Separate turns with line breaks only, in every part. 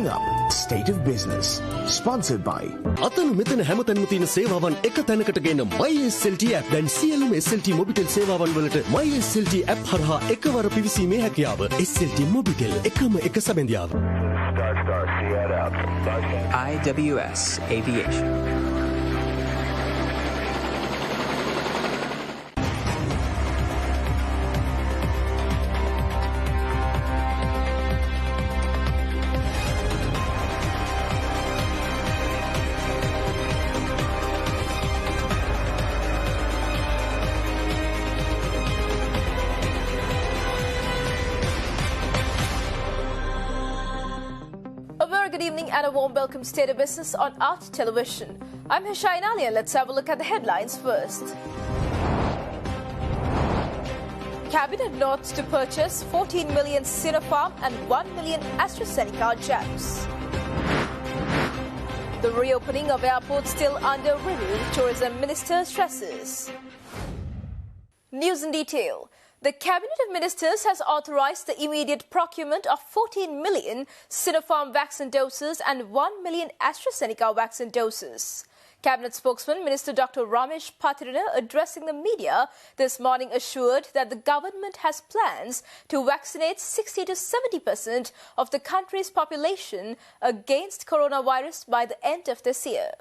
Coming up, State of Business. Sponsored by
අතන මෙතන හැමතැනම තියෙන සේවාවන් එක තැනකට ගෙන MySLT app දැන් සියලුම SLT මොබිටෙල් සේවාවන් වලට MySLT app හරහා එකවර පිවිසීමේ හැකියාව. SLT මොබිටෙල් එකම එක සැබඳියාව.
IWS Aviation.
And a warm welcome to State of Business on Art Television. I'm Hishain Ali and let's have a look at the headlines first. Cabinet nods to purchase 14 million Sinopharm and 1 million AstraZeneca jabs. The reopening of airports still under review, Tourism Minister stresses. News in detail. The Cabinet of Ministers has authorised the immediate procurement of 14 million Sinopharm vaccine doses and 1 million AstraZeneca vaccine doses. Cabinet spokesman Minister Dr. Ramesh Patirana, addressing the media this morning, assured that the government has plans to vaccinate 60 to 70% of the country's population against coronavirus by the end of this year.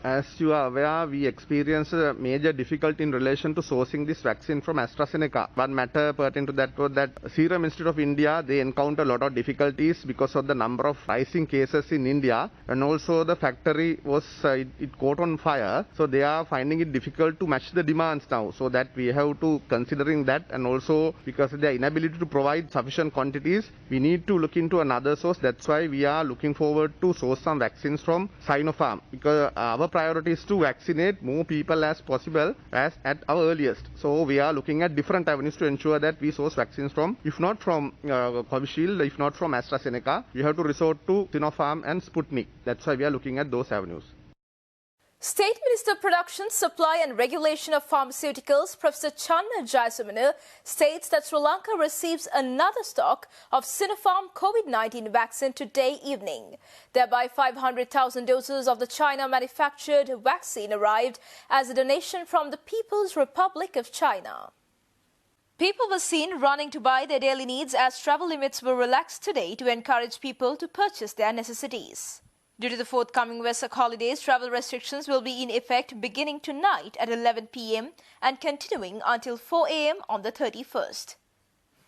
As you are aware, we experienced a major difficulty in relation to sourcing this vaccine from AstraZeneca. One matter pertaining to that was that Serum Institute of India, they encounter a lot of difficulties because of the number of rising cases in India, and also the factory was it caught on fire. So they are finding it difficult to match the demands now. So that we have to considering that, and also because of their inability to provide sufficient quantities, we need to look into another source. That's why we are looking forward to source some vaccines from Sinopharm, because our priority is to vaccinate more people as possible as at our earliest. So we are looking at different avenues to ensure that we source vaccines from, if not from Covishield, if not from AstraZeneca, we have to resort to Sinopharm and Sputnik. That's why we are looking at those avenues.
State Minister Production, Supply and Regulation of Pharmaceuticals, Professor Channa Jayasamana, states that Sri Lanka receives another stock of Sinopharm COVID-19 vaccine today evening. Thereby, 500,000 doses of the China-manufactured vaccine arrived as a donation from the People's Republic of China. People were seen running to buy their daily needs as travel limits were relaxed today to encourage people to purchase their necessities. Due to the forthcoming Vesak holidays, travel restrictions will be in effect beginning tonight at 11 p.m. and continuing until 4 a.m. on the 31st.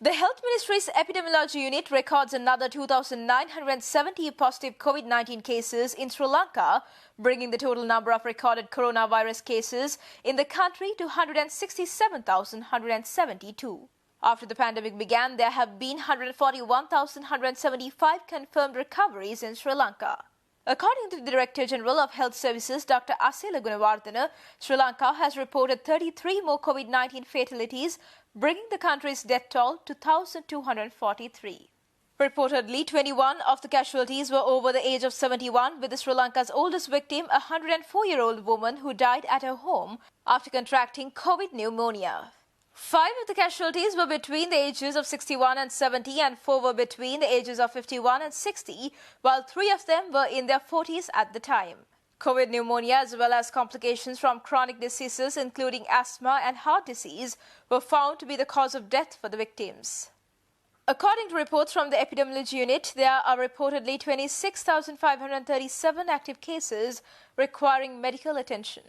The Health Ministry's Epidemiology Unit records another 2,970 positive COVID-19 cases in Sri Lanka, bringing the total number of recorded coronavirus cases in the country to 167,172. After the pandemic began, there have been 141,175 confirmed recoveries in Sri Lanka. According to the Director General of Health Services, Dr. Asela Gunawardena, Sri Lanka has reported 33 more COVID-19 fatalities, bringing the country's death toll to 1,243. Reportedly, 21 of the casualties were over the age of 71, with Sri Lanka's oldest victim, a 104-year-old woman who died at her home after contracting COVID pneumonia. 5 of the casualties were between the ages of 61 and 70 and 4 were between the ages of 51 and 60, while 3 of them were in their 40s at the time. COVID pneumonia as well as complications from chronic diseases including asthma and heart disease were found to be the cause of death for the victims. According to reports from the Epidemiology Unit, there are reportedly 26,537 active cases requiring medical attention.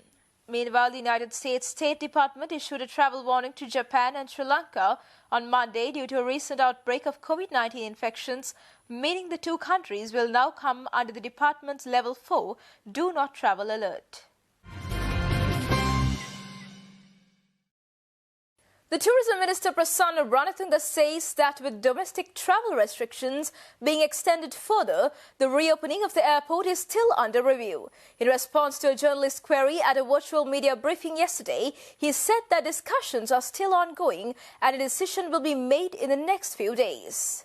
Meanwhile, the United States State Department issued a travel warning to Japan and Sri Lanka on Monday due to a recent outbreak of COVID-19 infections, meaning the two countries will now come under the department's Level 4 Do Not Travel alert. The Tourism Minister Prasanna Ranathinga says that with domestic travel restrictions being extended further, the reopening of the airport is still under review. In response to a journalist's query at a virtual media briefing yesterday, he said that discussions are still ongoing and a decision will be made in the next few days.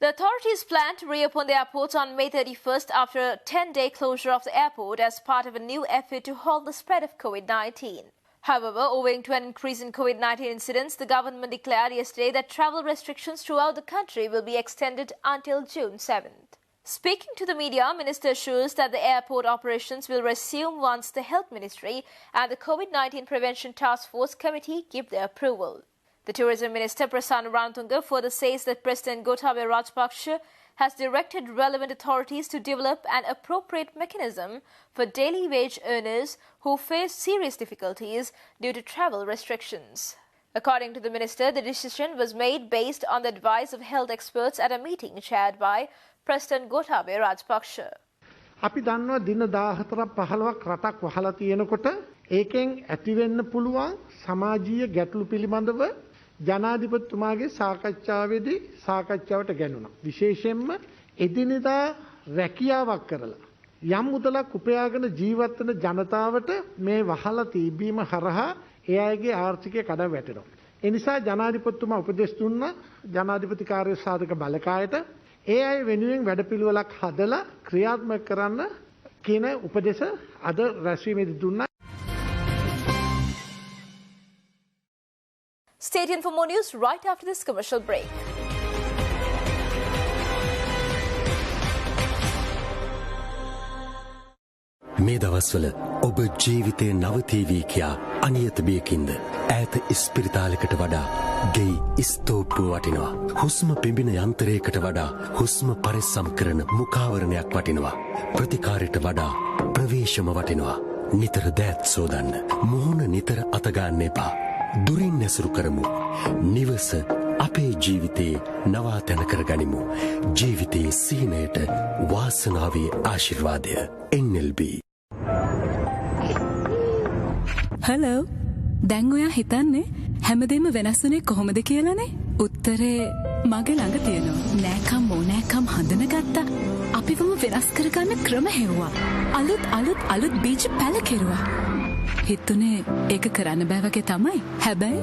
The authorities plan to reopen the airport on May 31st after a 10-day closure of the airport as part of a new effort to halt the spread of COVID-19. However, owing to an increase in COVID-19 incidents, the government declared yesterday that travel restrictions throughout the country will be extended until June 7th. Speaking to the media, Minister assures that the airport operations will resume once the Health Ministry and the COVID-19 Prevention Task Force Committee give their approval. The Tourism Minister Prasanna Ranatunga further says that President Gotabaya Rajapaksa has directed relevant authorities to develop an appropriate mechanism for daily wage earners who face serious difficulties due to travel restrictions. According to the minister, the decision was made based on the advice of health experts at a meeting chaired by President Gotabaya Rajapaksa.
අපි දන්නවා දින 14ක් 15ක් රටක් වහලා තියෙනකොට ඒකෙන් ඇතිවෙන්න පුළුවන් සමාජීය ගැටලු පිළිබඳව ජනාධිපතිතුමාගේ සාකච්ඡාවේදී සාකච්ඡාවට ගැනුණා. විශේෂයෙන්ම එදිනෙදා රැකියාවක් කරලා යම් මුදලක් උපයාගෙන ජීවත් වෙන ජනතාවට මේ වහලා තිබීම හරහා ඒ අයගේ ආර්ථිකය කඩා වැටෙනවා. ඒ නිසා ජනාධිපතිතුමා උපදෙස් දුන්නා ජනාධිපති කාර්ය සාධක බලකායට ඒ අය වෙනුවෙන් වැඩපිළිවෙලක් හදලා ක්‍රියාත්මක කරන්න කියන උපදෙස අද රැස්වීමේදී දුන්නා.
Stay tuned for more news right after this commercial break.
මේ දවස්වල ඔබ ජීවිතේ නවතීවී කියා අනියත බියකින්ද ඈත ඉස්පිරිතාලයකට වඩා ගෙයි ස්තූප්පුව වටිනවා. හුස්ම පිඹින යන්ත්‍රයකට වඩා හුස්ම පරිස්සම් කරන මුඛාවරණයක් වටිනවා. ප්‍රතිකාරයට වඩා ප්‍රවේශම වටිනවා. නිතර දෑත් සෝදන්න. මුහුණ නිතර අතගන්න එපා. දුරින් නැසුරු කරමු. නිවස අපේ ජීවිතේ නවාතැන කරගනිමු. ජීවිතේ සිහිනයට වාසනාවේ ආශිර්වාදය. NLB.
හලෝ, දැන් ඔයා හිතන්නේ හැමදේම වෙනස් වුණේ කොහොමද කියලානේ? උත්තරේ මගේ ළඟ තියෙනවා. නෑකම් ඕනෑකම් හඳුනගත්තා. අපිවම වෙනස් කරගන්න ක්‍රම හෙව්වා. අලුත් බීජ පැල කෙරුවා. හිතුනේ ඒක කරන්න බෑ වගේ තමයි. හැබැයි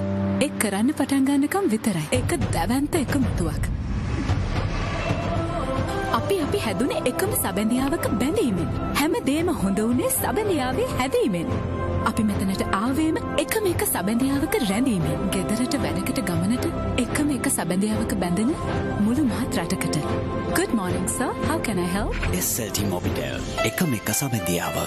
ඒක කරන්න පටන් ගන්නකම් විතරයි. ඒක දැවැන්ත එක මුතුවක්. අපි හැදුනේ එකම සබැඳියාවක බැඳීමෙන්. හැමදේම හොඳ වුණේ සබැඳියාවේ හැදීමෙන්. අපි මෙතනට ආවේම එකම එක සබැඳියාවක රැඳීමෙන්. ගෙදරට වැඩකට ගමනට එකම එක සබැඳියාවක බැඳෙන මුළු මහත් රටකට. Good morning sir, how can I help?
SLT Mobitel එකම එක සබැඳියාව.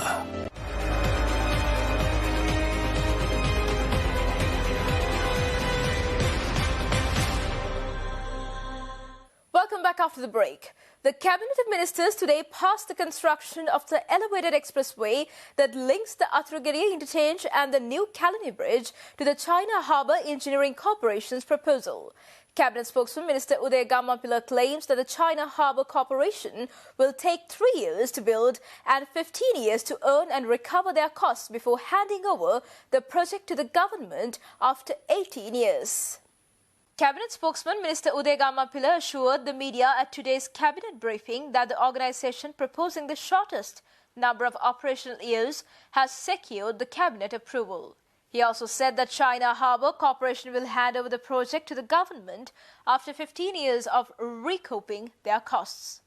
Welcome back after the break. The Cabinet of Ministers today passed the construction of the elevated expressway that links the Athragiriya interchange and the new Kalani Bridge to the China Harbour Engineering Corporation's proposal. Cabinet spokesman Minister Uday Gammapilla claims that the China Harbour Corporation will take 3 years to build and 15 years to earn and recover their costs before handing over the project to the government after 18 years. Cabinet spokesman Minister Uday Gammapilla assured the media at today's cabinet briefing that the organisation proposing the shortest number of operational years has secured the cabinet approval. He also said that China Harbour Corporation will hand over the project to the government after 15 years of recouping their costs.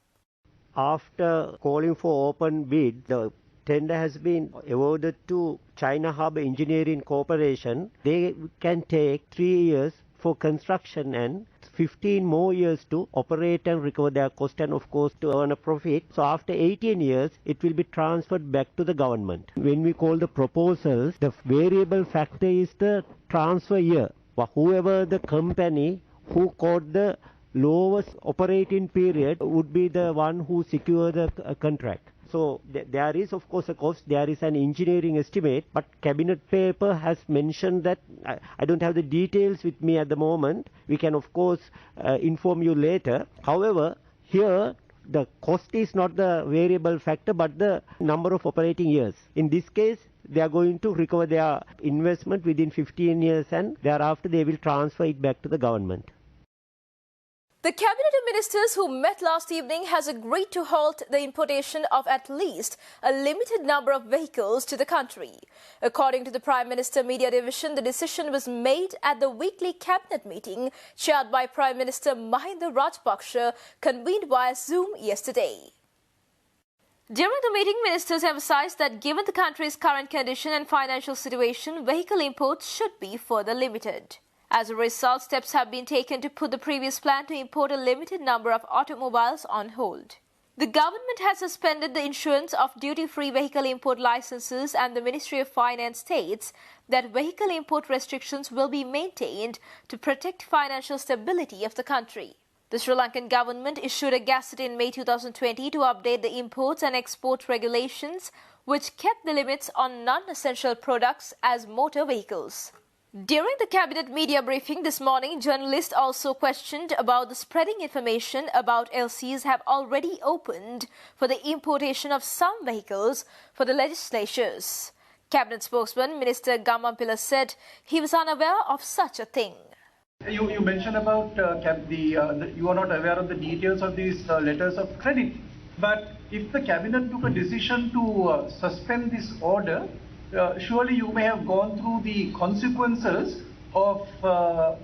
After calling for open bid, the tender has been awarded to China Harbour Engineering Corporation. They can take 3 years for construction and 15 more years to operate and recover their cost and of course to earn a profit. So after 18 years, it will be transferred back to the government. When we call the proposals, the variable factor is the transfer year. Whoever the company who got the lowest operating period would be the one who secure the contract. So there is of course a cost, there is an engineering estimate, but cabinet paper has mentioned that, I don't have the details with me at the moment, we can of course inform you later. However, here the cost is not the variable factor but the number of operating years. In this case, they are going to recover their investment within 15 years and thereafter they will transfer it back to the government.
The Cabinet of Ministers who met last evening has agreed to halt the importation of at least a limited number of vehicles to the country. According to the Prime Minister Media Division, the decision was made at the weekly Cabinet meeting chaired by Prime Minister Mahinda Rajapaksa, convened via Zoom yesterday. During the meeting, ministers emphasised that given the country's current condition and financial situation, vehicle imports should be further limited. As a result, steps have been taken to put the previous plan to import a limited number of automobiles on hold. The government has suspended the issuance of duty-free vehicle import licenses, and the Ministry of Finance states that vehicle import restrictions will be maintained to protect financial stability of the country. The Sri Lankan government issued a gazette in May 2020 to update the imports and export regulations, which kept the limits on non-essential products as motor vehicles. During the cabinet media briefing this morning, journalists also questioned about the spreading information about LCs have already opened for the importation of some vehicles for the legislatures. Cabinet spokesman Minister Gamampila said he was unaware of such a thing.
You mentioned about you are not aware of the details of these letters of credit. But if the cabinet took a decision to suspend this order, surely you may have gone through the consequences of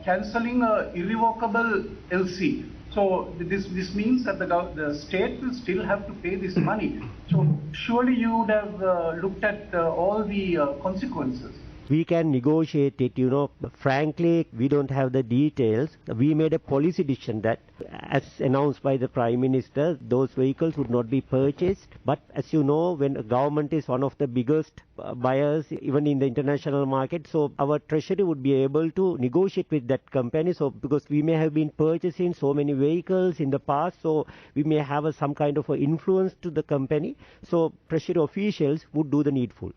cancelling an irrevocable LC. So this means that the state will still have to pay this money. So surely you would have looked at all the consequences.
We can negotiate it, Frankly, we don't have the details. We made a policy decision that, as announced by the Prime Minister, those vehicles would not be purchased. But as you know, when a government is one of the biggest buyers, even in the international market, so our treasury would be able to negotiate with that company. So because we may have been purchasing so many vehicles in the past, so we may have some kind of influence to the company. So treasury officials would do the needful.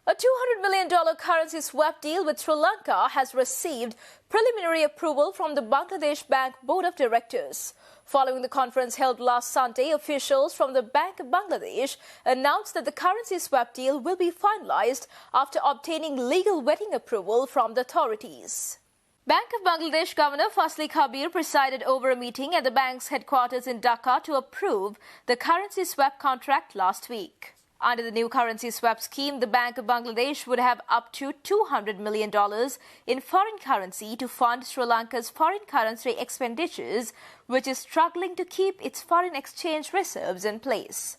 A $200 million currency swap deal with Sri Lanka has received preliminary approval from the Bangladesh Bank Board of Directors. Following the conference held last Sunday, officials from the Bank of Bangladesh announced that the currency swap deal will be finalized after obtaining legal vetting approval from the authorities. Bank of Bangladesh Governor Fazli Kabir presided over a meeting at the bank's headquarters in Dhaka to approve the currency swap contract last week. Under the new currency swap scheme, the Bank of Bangladesh would have up to $200 million in foreign currency to fund Sri Lanka's foreign currency expenditures, which is struggling to keep its foreign exchange reserves in place.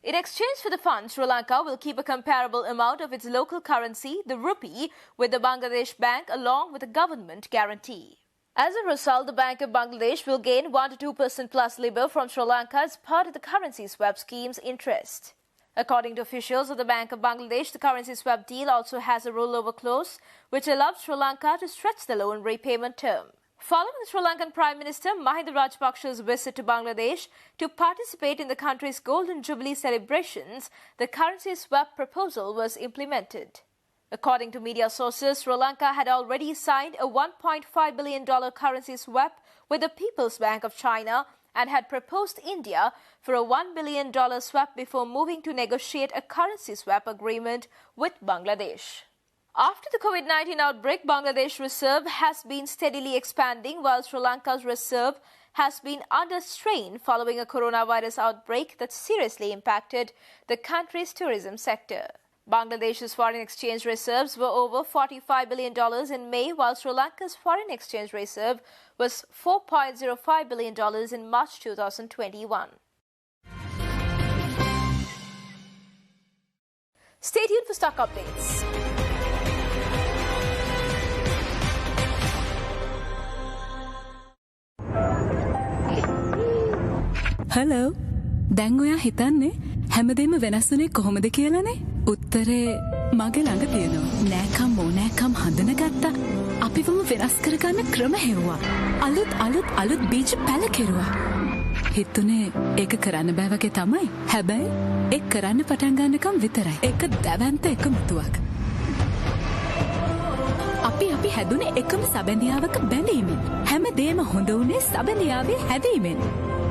In exchange for the funds, Sri Lanka will keep a comparable amount of its local currency, the rupee, with the Bangladesh Bank along with a government guarantee. As a result, the Bank of Bangladesh will gain 1 to 2% plus LIBOR from Sri Lanka as part of the currency swap scheme's interest. According to officials of the Bank of Bangladesh, the currency swap deal also has a rollover clause which allows Sri Lanka to stretch the loan repayment term. Following the Sri Lankan Prime Minister Mahinda Rajapaksa's visit to Bangladesh to participate in the country's Golden Jubilee celebrations, the currency swap proposal was implemented. According to media sources, Sri Lanka had already signed a $1.5 billion currency swap with the People's Bank of China and had proposed India for a $1 billion swap before moving to negotiate a currency swap agreement with Bangladesh. After the COVID-19 outbreak, Bangladesh reserve has been steadily expanding, while Sri Lanka's reserve has been under strain following a coronavirus outbreak that seriously impacted the country's tourism sector. Bangladesh's foreign exchange reserves were over $45 billion in May, while Sri Lanka's foreign exchange reserve was $4.05 billion in March 2021. Stay tuned for stock updates.
Hello. දැන් ඔයා හිතන්නේ හැමදේම වෙනස් වුණේ කොහොමද කියලානේ? උත්තරේ මගේ ළඟ තියෙනවා. නෑකම් මොනෑකම් හඳුනගත්තා. අපිවම වෙනස් කරගන්න ක්‍රම හෙව්වා. අලුත් බීජ පැල කෙරුවා. හිතුනේ ඒක කරන්න බෑ වගේ තමයි. හැබැයි ඒක කරන්න පටන් ගන්නකම් විතරයි. ඒක දැවැන්ත එකමුතුවක්. අපි හැදුනේ එකම සබැඳියාවක බැඳීමෙන්. හැමදේම හොඳ උනේ සබැඳියාවේ හැදීමෙන්.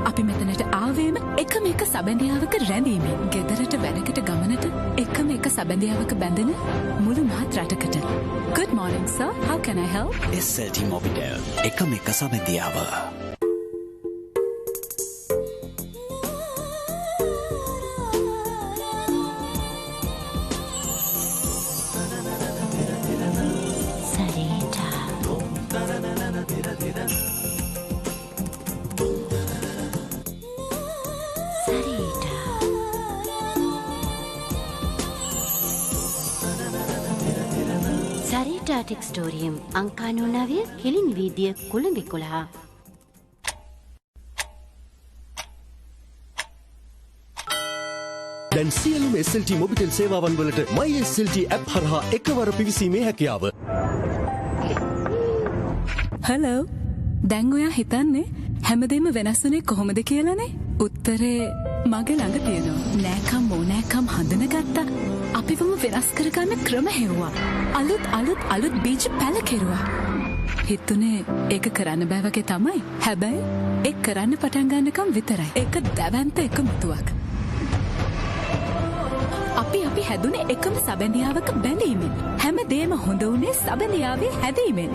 අපි මෙතනට ආවේම එකම එක සබැඳියාවක රැඳීමෙන්. ගෙදරට වැඩකට ගමනට එකම එක සබැඳියාවක බැඳෙන මුළු මහත් රටකට. Good morning, sir. How can I help?
SLT Mobitel. එකම එක සබැඳියාව.
ටෙක්ස්ටෝරියම් අංකානු 9 කිලින් වීදිය කොළඹ 11.
දැන් සියලුම SLT මොබිටෙල් සේවාවන් වලට My SLT app හරහා එකවර පිවිසීමේ හැකියාව.
හලෝ දැන් ඔයා හිතන්නේ හැමදේම වෙනස් වුණේ කොහොමද කියලානේ? උත්තරේ මගේ ළඟ තියෙනවා. නෑකම් මොනෑකම් හඳුනගත්තා. අපිවම වෙනස් කරගන්න ක්‍රම හෙව්වා. අලුත් බීජ පැල කෙරුවා. හිතුනේ ඒක කරන්න බෑ වගේ තමයි. හැබැයි ඒක කරන්න පටන් ගන්නකම් විතරයි. ඒක දැවැන්ත එකමුතුවක්. අපි හැදුනේ එකම සබැඳියාවක බැඳීමෙන්. හැමදේම හොඳ වුණේ සබැඳියාවේ හැදීමෙන්.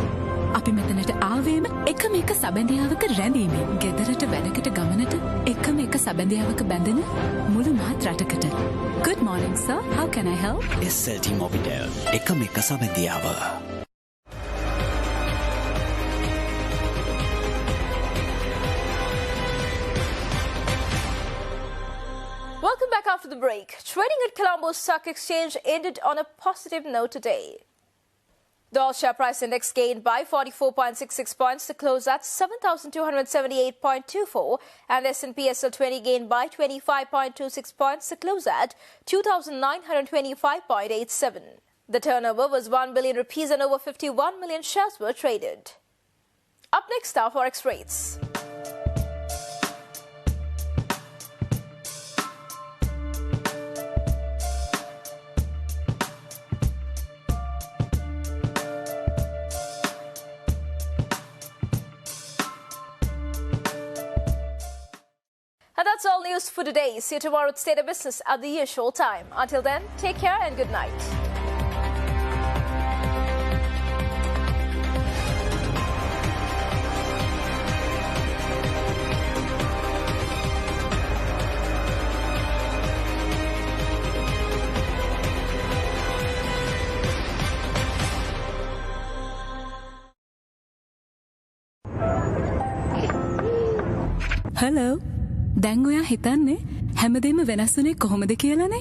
අපි මෙතනට ආවේම එකම එක සබැඳියාවක රැඳීමෙන්. ගෙදරට වැඩකට ගමනට එකම එක සබැඳියාවක බැඳෙන මුළු මහත් රටකට. Good morning sir, how can I help?
SLT Mobitel එකම එක සබැඳියාව.
Welcome back after the break. Trading at Colombo Stock Exchange ended on a positive note today. The All Share Price Index gained by 44.66 points to close at 7,278.24, and the S&P SL20 gained by 25.26 points to close at 2,925.87. The turnover was 1 billion rupees and over 51 million shares were traded. Up next are Forex rates. And that's all news for today. See you tomorrow at State of Business at the usual time. Until then, take care and good night.
Hello. දැන් ඔයා හිතන්නේ හැමදේම වෙනස් වුණේ කොහොමද කියලානේ?